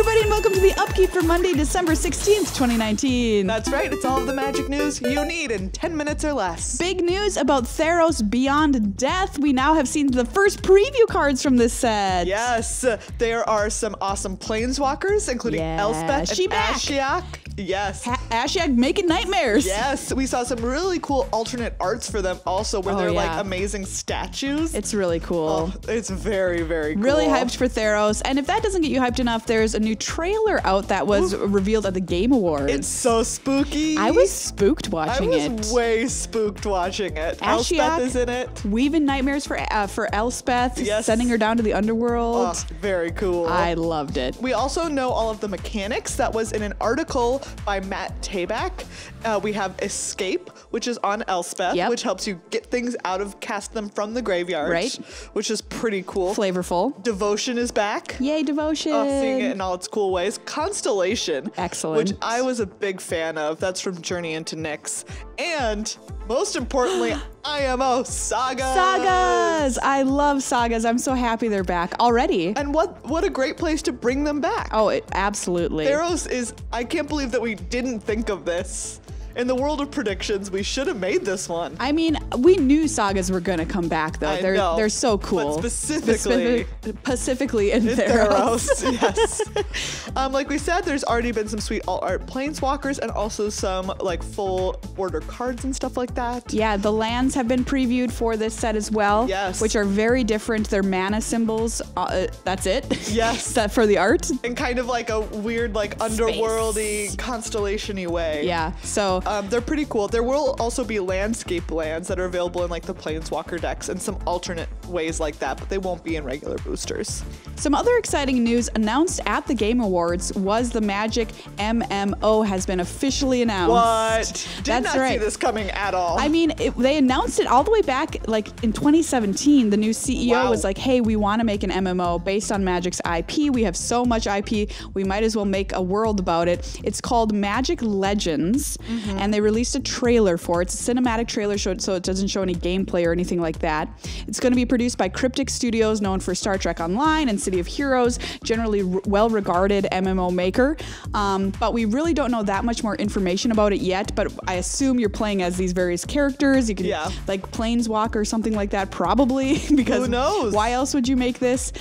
everybody, and welcome to the Upkeep for Monday, December 16th, 2019. That's right, it's all of the magic news you need in 10 minutes or less. Big news about Theros Beyond Death. We now have seen the first preview cards from this set. Yes, there are some awesome planeswalkers, including Elspeth and Ashiok. Yes. Ashiok making nightmares. Yes, we saw some really cool alternate arts for them also, where they're like amazing statues. It's really cool. Oh, it's very, very cool. Really hyped for Theros. And if that doesn't get you hyped enough, there's a new trailer out that was revealed at the Game Awards. It's so spooky. I was spooked watching it. I was way spooked watching it. Ashiok, Elspeth is in it. Weaving nightmares for Elspeth, sending her down to the underworld. Oh, very cool. I loved it. We also know all of the mechanics. That was in an article by Matt Tabak. We have Escape, which is on Elspeth, which helps you get things cast them from the graveyard, which is pretty cool. Flavorful. Devotion is back. Yay, Devotion. Seeing it in all its cool ways. Constellation. Excellent. Which I was a big fan of. That's from Journey into Nyx. And most importantly, IMO Sagas. Sagas. I love Sagas. I'm so happy they're back already. And what a great place to bring them back. Oh, absolutely. Theros is, I can't believe that we didn't think of this. In the world of predictions, we should have made this one. I mean, we knew Sagas were going to come back, though. They're so cool. But specifically in Theros. Yes. Like we said, there's already been some sweet alt art planeswalkers and also some like full border cards and stuff like that. Yeah, the lands have been previewed for this set as well. Yes. Which are very different. They're mana symbols. That's it. Yes. That for the art. In kind of like a weird, like underworldy, constellation-y way. Yeah. So they're pretty cool. There will also be landscape lands that are available in like the Planeswalker decks and some alternate ways like that, but they won't be in regular boosters. Some other exciting news announced at the Game Awards was the Magic MMO has been officially announced. What? Did not see this coming at all. I mean, they announced it all the way back like in 2017. The new CEO was like, hey, we want to make an MMO based on Magic's IP. We have so much IP, we might as well make a world about it. It's called Magic Legends, and they released a trailer for it. It's a cinematic trailer, so it doesn't show any gameplay or anything like that. It's going to be produced by Cryptic Studios, known for Star Trek Online and City of Heroes, generally well-regarded MMO maker. But we really don't know that much more information about it yet, but I assume you're playing as these various characters. You can like Planeswalk or something like that, probably, because who knows? Why else would you make this?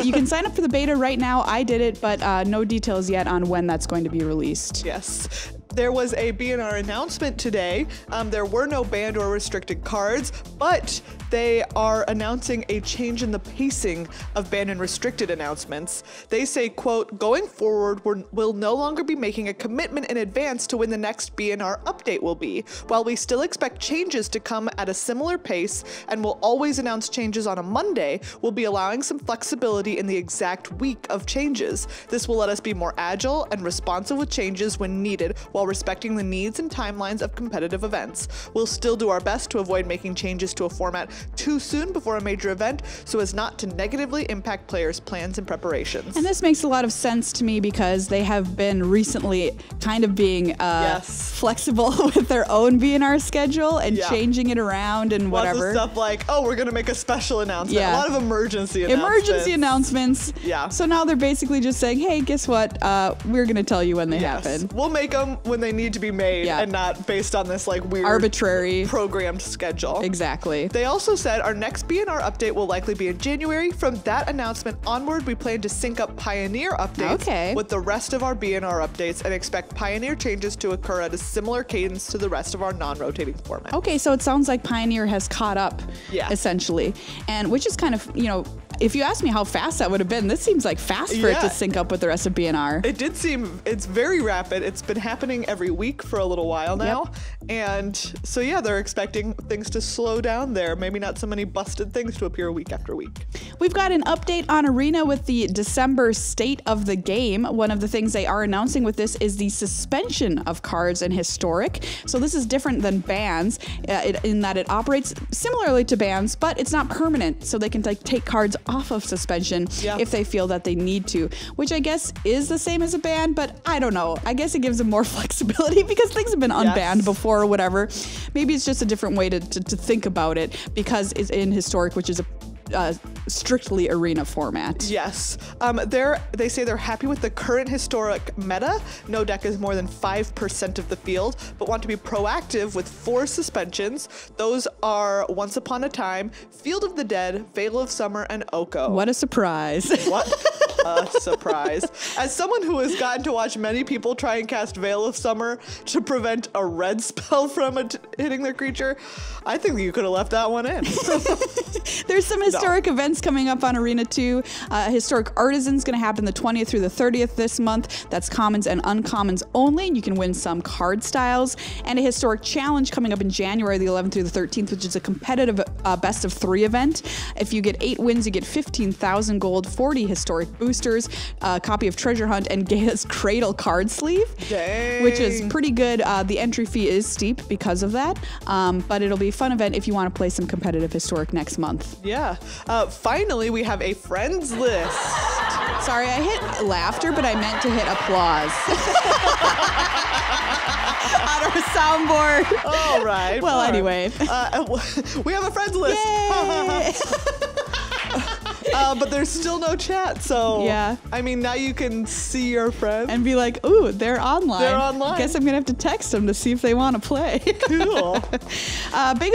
You can sign up for the beta right now. I did it, but no details yet on when that's going to be released. Yes. There was a BNR announcement today. There were no banned or restricted cards, but they are announcing a change in the pacing of banned and restricted announcements. They say, quote, going forward, we'll no longer be making a commitment in advance to when the next BNR update will be. While we still expect changes to come at a similar pace and will always announce changes on a Monday, we'll be allowing some flexibility in the exact week of changes. This will let us be more agile and responsive with changes when needed, while respecting the needs and timelines of competitive events. We'll still do our best to avoid making changes to a format too soon before a major event so as not to negatively impact players' plans and preparations. And this makes a lot of sense to me because they have been recently kind of being flexible with their own BNR schedule and changing it around and whatever. Lots of stuff like, oh, we're going to make a special announcement. A lot of emergency announcements. Yeah. So now they're basically just saying, hey, guess what? We're going to tell you when they happen. We'll make them when they need to be made and not based on this like weird arbitrary programmed schedule. Exactly. They also said our next BNR update will likely be in January. From that announcement onward, we plan to sync up Pioneer updates with the rest of our BNR updates and expect Pioneer changes to occur at a similar cadence to the rest of our non-rotating format. Okay, so it sounds like Pioneer has caught up essentially, and which is kind of, you know, if you ask me how fast that would have been, this seems like fast for it to sync up with the rest of BNR. It did seem, it's very rapid. It's been happening every week for a little while now. And so yeah, they're expecting things to slow down there. Maybe not so many busted things to appear week after week. We've got an update on Arena with the December state of the game. One of the things they are announcing with this is the suspension of cards in Historic. So this is different than bans in that it operates similarly to bans, but it's not permanent. So they can take cards off of suspension if they feel that they need to, which I guess is the same as a ban, but I don't know. I guess it gives them more flexibility because things have been unbanned before or whatever. Maybe it's just a different way to think about it because it's in Historic, which is a strictly arena format. Yes. They say they're happy with the current historic meta. No deck is more than 5% of the field, but want to be proactive with 4 suspensions. Those are Once Upon a Time, Field of the Dead, Veil of Summer, and Oko. What a surprise. What a surprise. As someone who has gotten to watch many people try and cast Veil of Summer to prevent a red spell from hitting their creature, I think you could have left that one in. There's some historic events coming up on Arena 2. Historic Artisan's going to happen the 20th through the 30th this month. That's commons and uncommons only. You can win some card styles. And a historic challenge coming up in January the 11th through the 13th, which is a competitive best of 3 event. If you get 8 wins, you get 15,000 gold, 40 historic boosters, a copy of Treasure Hunt, and Gaia's Cradle card sleeve. Dang. Which is pretty good. The entry fee is steep because of that, but it'll be a fun event if you want to play some competitive historic next month. Yeah. Finally, we have a friends list. Sorry, I hit laughter, but I meant to hit applause. On our soundboard. All right. Well, anyway. We have a friends list. Yay! But there's still no chat, so yeah. I mean, now you can see your friends and be like, "Ooh, they're online. They're online. Guess I'm gonna have to text them to see if they want to play." Cool. Big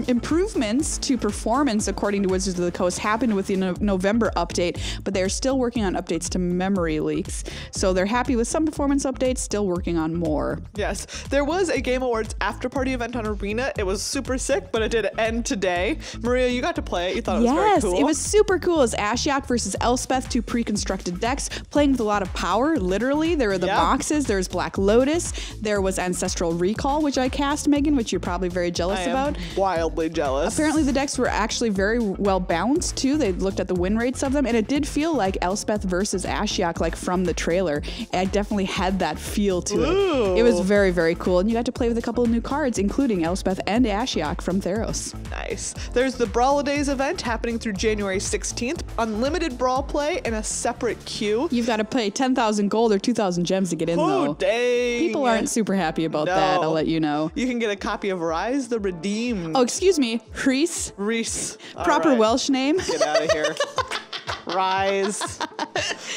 improvements to performance, according to Wizards of the Coast, happened with the November update, but they're still working on updates to memory leaks. So they're happy with some performance updates, still working on more. Yes, there was a Game Awards after party event on Arena. It was super sick, but it did end today. Maria, you got to play it. You thought it was very cool. Yes, it was super cool. It's Ashiok versus Elspeth, 2 pre-constructed decks, playing with a lot of power, literally. There were the boxes, there's Black Lotus, there was Ancestral Recall, which I cast, Megan, which you're probably very jealous about. Wildly jealous. Apparently the decks were actually very well balanced too. They looked at the win rates of them, and it did feel like Elspeth versus Ashiok, like from the trailer. I definitely had that feel to it. It was very, very cool, and you got to play with a couple of new cards, including Elspeth and Ashiok from Theros. Nice. There's the Brawl Days event happening through January 16th. Unlimited Brawl play in a separate queue. You've got to pay 10,000 gold or 2,000 gems to get in, though. Dang. People aren't super happy about that, I'll let you know. You can get a copy of Rise the Redeemed. Oh, excuse me, Reese. Reese. Proper Welsh name. Get out of here. Rise.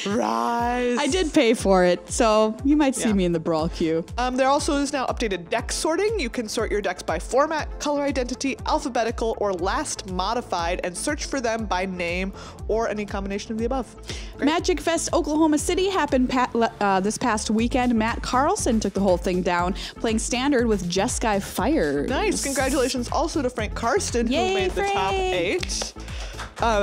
Rise. I did pay for it, so you might see me in the Brawl queue. There also is now updated deck sorting. You can sort your decks by format, color identity, alphabetical, or last modified, and search for them by name or any combination of the above. Great. Magic Fest Oklahoma City happened this past weekend. Matt Carlson took the whole thing down, playing standard with Jeskai Fires. Nice. Congratulations also to Frank Karsten, Yay, who made Frank. the top 8.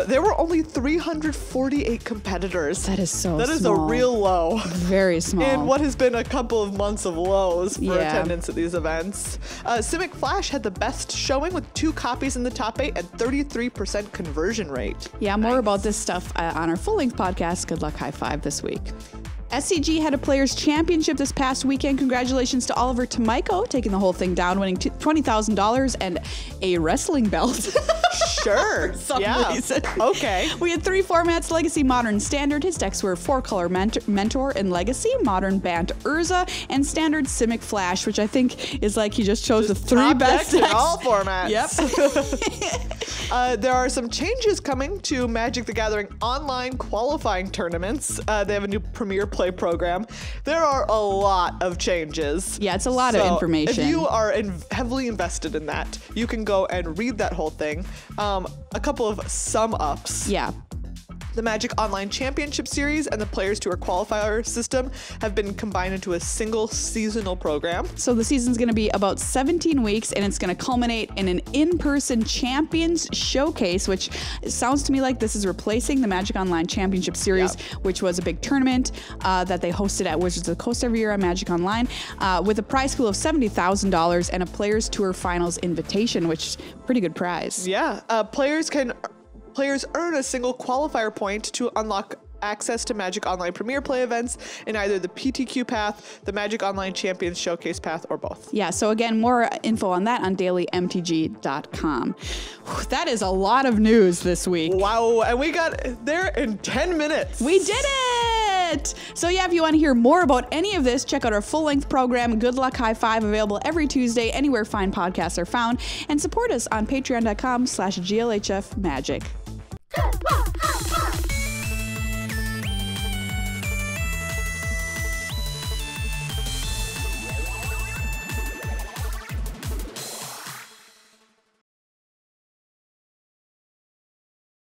There were only 348 competitors. That is so That is small. a real low. Very small. In what has been a couple of months of lows for attendance at these events. Simic Flash had the best showing with 2 copies in the top 8 and 33% conversion rate. Yeah, more about this stuff on our full-length podcast, Good Luck High Five, this week. SCG had a Players Championship this past weekend. Congratulations to Oliver Tomiko taking the whole thing down, winning $20,000 and a wrestling belt. Sure. For some reason. Okay. We had 3 formats: Legacy, Modern, Standard. His decks were 4-color Mentor in Legacy, Modern Bant Urza, and Standard Simic Flash, which I think is like he just chose the 3 best decks decks in all formats. Yep. There are some changes coming to Magic the Gathering online qualifying tournaments. They have a new Premier Play program. There are a lot of changes. Yeah, it's a lot of information. If you are heavily invested in that, you can go and read that whole thing. A couple of sum ups. Yeah. The Magic Online Championship Series and the Players Tour Qualifier system have been combined into a single seasonal program. So the season's going to be about 17 weeks, and it's going to culminate in an in-person Champions Showcase, which sounds to me like this is replacing the Magic Online Championship Series, which was a big tournament that they hosted at Wizards of the Coast every year on Magic Online, with a prize pool of $70,000 and a Players Tour Finals invitation, which is a pretty good prize. Yeah, Players earn a single qualifier point to unlock access to Magic Online Premier Play events in either the PTQ path, the Magic Online Champions Showcase path, or both. Yeah, so again, more info on that on dailymtg.com. That is a lot of news this week. Wow, and we got there in 10 minutes. We did it! So yeah, if you want to hear more about any of this, check out our full-length program, Good Luck High Five, available every Tuesday, anywhere fine podcasts are found, and support us on patreon.com/GLHFMagic.